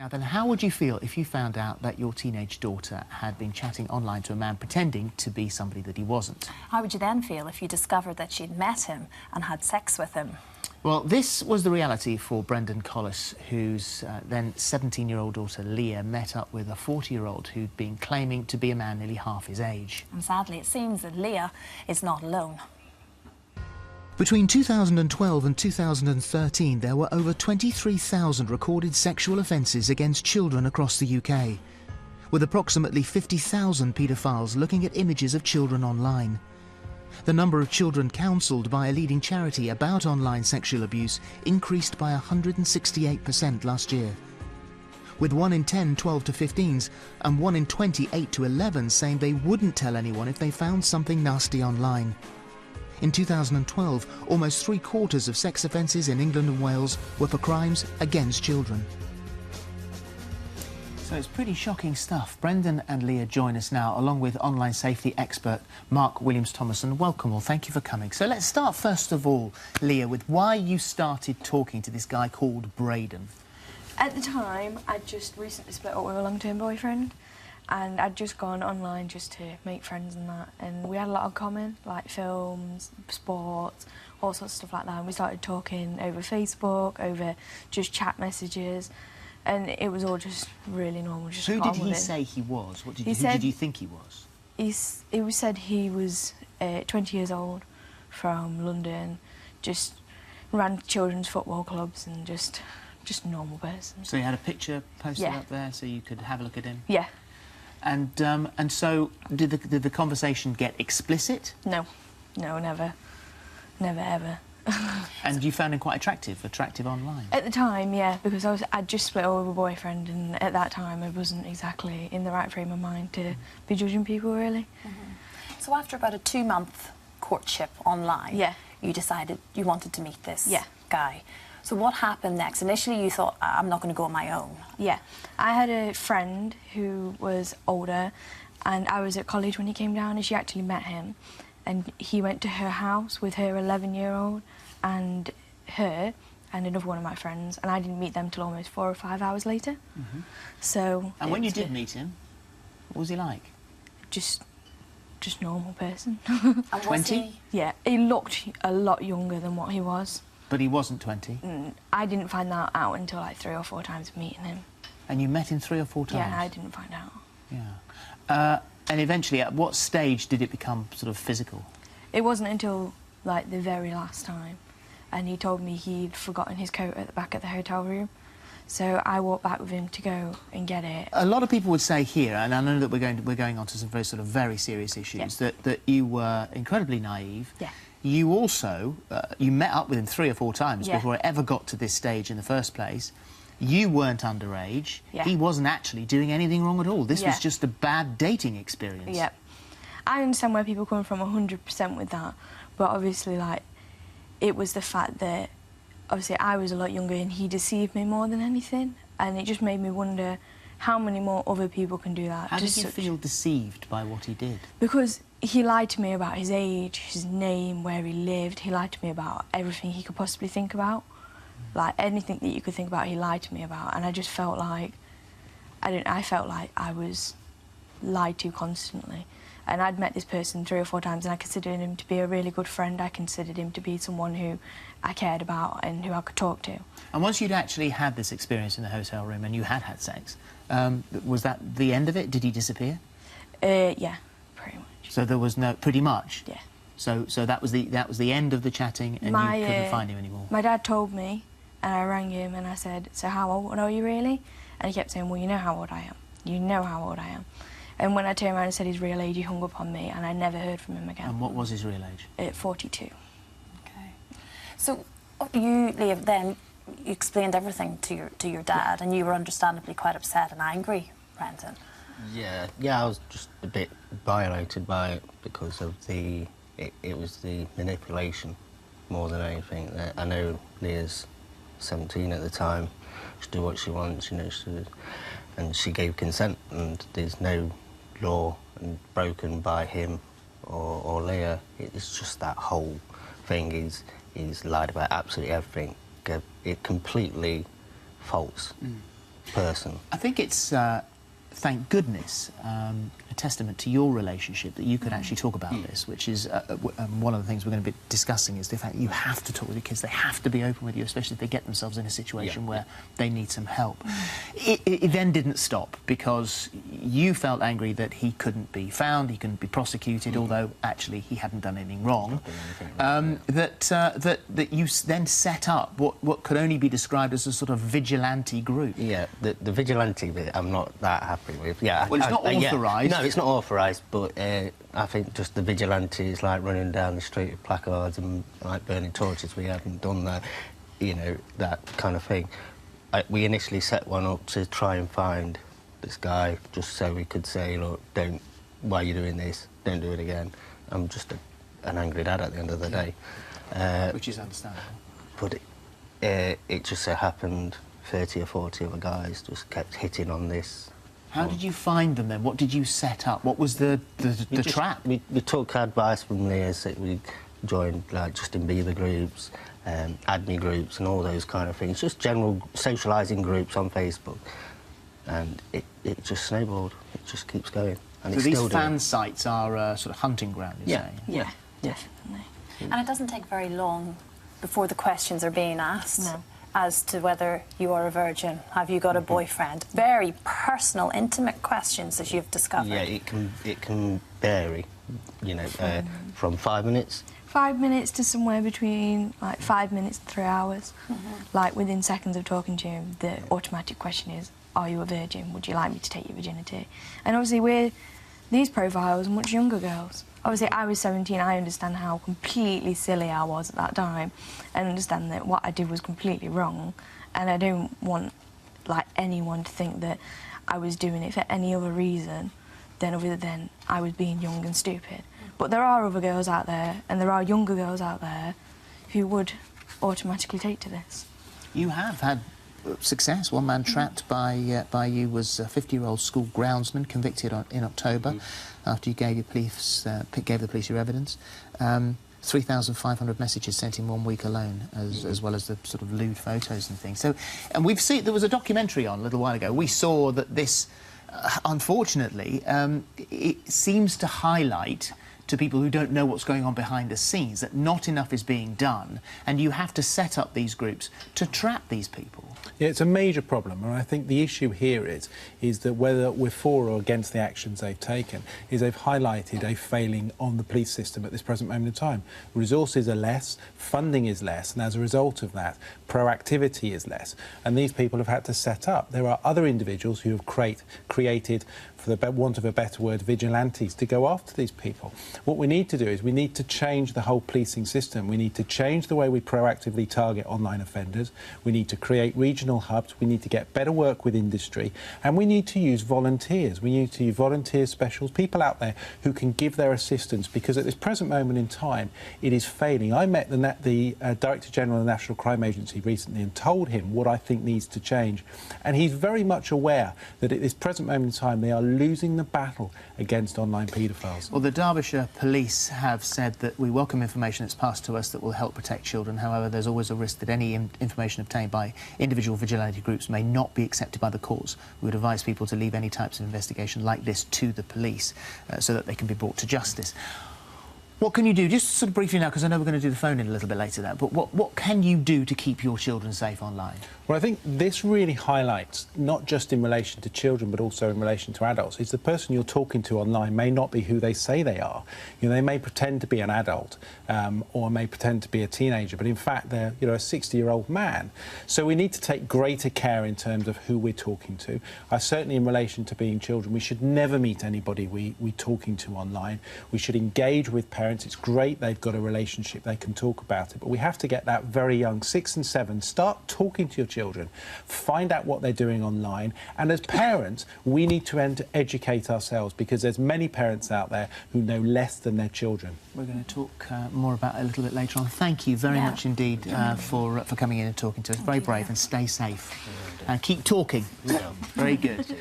Now then, how would you feel if you found out that your teenage daughter had been chatting online to a man pretending to be somebody that he wasn't? How would you then feel if you discovered that she'd met him and had sex with him? Well, this was the reality for Bren Collis, whose then 17-year-old daughter Leah met up with a 40-year-old who'd been claiming to be a man nearly half his age. And sadly, it seems that Leah is not alone. Between 2012 and 2013, there were over 23,000 recorded sexual offences against children across the UK, with approximately 50,000 paedophiles looking at images of children online. The number of children counselled by a leading charity about online sexual abuse increased by 168% last year, with 1 in 10 12 to 15s and 1 in 20 8 to 11 saying they wouldn't tell anyone if they found something nasty online. In 2012, almost 3/4 of sex offences in England and Wales were for crimes against children. So it's pretty shocking stuff. Brendan and Leah join us now, along with online safety expert Mark Williams-Thomason. Welcome all, thank you for coming. So let's start first of all, Leah, with why you started talking to this guy called Braden. At the time, I'd just recently split up with a long-term boyfriend, and I'd just gone online just to make friends and that, and we had a lot in common, like films, sports, all sorts of stuff like that, and we started talking over Facebook, over just chat messages, and it was all just really normal. Just Who did he say he was? Who did you think he was? He said he was 20 years old, from London, just ran children's football clubs and just a normal person. So you had a picture posted up there so you could have a look at him? Yeah. And so did the conversation get explicit? No, never, ever. And you found him quite attractive online? At the time, yeah, because I'd just split up with a boyfriend, and at that time I wasn't exactly in the right frame of mind to be judging people, really. So after about a 2-month courtship online, you decided you wanted to meet this guy. So what happened next? Initially you thought, I'm not going to go on my own. Yeah. I had a friend who was older, and I was at college when he came down, and she actually met him. And he went to her house with her 11-year-old and her and another one of my friends, and I didn't meet them till almost 4 or 5 hours later. So. And when you did meet him, what was he like? Just normal person. 20? Yeah, he looked a lot younger than what he was. But he wasn't 20? I didn't find that out until like 3 or 4 times of meeting him. And you met him 3 or 4 times? Yeah, I didn't find out. Yeah. And eventually, at what stage did it become sort of physical? It wasn't until like the very last time. And he told me he'd forgotten his coat at the back of the hotel room. So I walked back with him to go and get it. A lot of people would say here, and I know that we're going on to some very serious issues, that you were incredibly naive. Yeah. You also, you met up with him 3 or 4 times before it ever got to this stage in the first place. You weren't underage. He wasn't actually doing anything wrong at all. This was just a bad dating experience. Yeah. I understand where people come from 100% with that, but obviously, like, it was the fact that, obviously, I was a lot younger and he deceived me more than anything, and it just made me wonder how many more other people can do that. How did you feel deceived by what he did? Because he lied to me about his age, his name, where he lived. He lied to me about everything he could possibly think about. Like, anything that you could think about, he lied to me about. And I just felt like, I felt like I was lied to constantly. And I'd met this person 3 or 4 times, and I considered him to be a really good friend. I considered him to be someone who I cared about and who I could talk to. And once you'd actually had this experience in the hotel room and you had sex, was that the end of it? Did he disappear? Yeah, pretty much. So there was no... Pretty much? Yeah. So that was the end of the chatting, and you couldn't find him anymore? My dad told me, and I rang him and I said, so how old are you really? And he kept saying, well, you know how old I am. You know how old I am. And when I turned around and said his real age, he hung up on me, and I never heard from him again. And what was his real age? 42. Okay. So you, Leah, then you explained everything to your dad, and you were understandably quite upset and angry, Brendan. Yeah, I was just a bit violated by it because of it was the manipulation more than anything. I know Leah's 17 at the time. She do what she wants, you know, and she gave consent, and there's no law broken by him or Leah. It's just that whole thing. He's lied about absolutely everything. It completely false. person. I think it's, thank goodness, a testament to your relationship that you could actually talk about this, which is one of the things we're going to be discussing is the fact that you have to talk with your kids. They have to be open with you, especially if they get themselves in a situation where they need some help. It then didn't stop because you felt angry that he couldn't be found, he couldn't be prosecuted, although actually he hadn't done anything wrong. That you then set up what could only be described as a sort of vigilante group. Yeah, the vigilante bit I'm not that happy with. Yeah, well, it's not authorised. No, it's not authorised, but I think just the vigilantes, like running down the street with placards and like burning torches, we haven't done that, you know, that kind of thing. We initially set one up to try and find this guy, just so we could say, look, why are you doing this? Don't do it again. I'm just an angry dad at the end of the day. Which is understandable. But it just so happened 30 or 40 other guys just kept hitting on this. How did you find them then? What did you set up? What was the trap? We took advice from Leah, so we joined like Justin Bieber groups, ADME groups and all those kind of things, just general socialising groups on Facebook. And it just snowballed. It just keeps going. And so these fan sites are sort of hunting ground, you say? Yeah, definitely. And it doesn't take very long before the questions are being asked as to whether you are a virgin, have you got a boyfriend? Very personal, intimate questions that you've discovered. Yeah, it can vary, you know, from 5 minutes. 5 minutes to somewhere between like 5 minutes and 3 hours. Like within seconds of talking to him, the automatic question is, are you a virgin? Would you like me to take your virginity? And obviously these profiles are much younger girls. Obviously I was 17, I understand how completely silly I was at that time and understand that what I did was completely wrong, and I don't want like anyone to think that I was doing it for any other reason other than I was being young and stupid. But there are other girls out there, and there are younger girls out there who would automatically take to this. You have had success. One man trapped by you was a 50-year-old school groundsman convicted in October after you gave the police your evidence. 3,500 messages sent in 1 week alone, as well as the sort of lewd photos and things. So, and we've seen there was a documentary on a little while ago. We saw that this, unfortunately, it seems to highlight to people who don't know what's going on behind the scenes that not enough is being done, and you have to set up these groups to trap these people. Yeah, it's a major problem, and I think the issue here is that whether we're for or against the actions they've taken, is they've highlighted a failing on the police system at this present moment in time. Resources are less, funding is less, and as a result of that, proactivity is less. And these people have had to set up. There are other individuals who have created, for the want of a better word, vigilantes to go after these people. What we need to do is we need to change the whole policing system. We need to change the way we proactively target online offenders. We need to create regional hubs. We need to get better work with industry. And we need to use volunteers. We need to use volunteer specials, people out there who can give their assistance, because at this present moment in time, it is failing. I met the Director General of the National Crime Agency recently and told him what I think needs to change. And he's very much aware that at this present moment in time, they are losing the battle against online paedophiles. Well, the Derbyshire Police have said that we welcome information that's passed to us that will help protect children. However, there's always a risk that any information obtained by individual vigilante groups may not be accepted by the courts. We would advise people to leave any types of investigation like this to the police so that they can be brought to justice. What can you do, just sort of briefly now, because I know we're going to do the phone in a little bit later, but what can you do to keep your children safe online? Well, I think this really highlights, not just in relation to children, but also in relation to adults, is the person you're talking to online may not be who they say they are. You know, they may pretend to be an adult or may pretend to be a teenager, but in fact they're, you know, a 60-year-old man. So we need to take greater care in terms of who we're talking to. Certainly in relation to being children, we should never meet anybody we're talking to online. We should engage with parents. It's great they've got a relationship, they can talk about it, but we have to get that very young, 6 and 7, start talking to your children, find out what they're doing online, and as parents we need to educate ourselves, because there's many parents out there who know less than their children. We're going to talk more about it a little bit later on. Thank you very much indeed for coming in and talking to us. Very brave, and stay safe. And keep talking. Very good.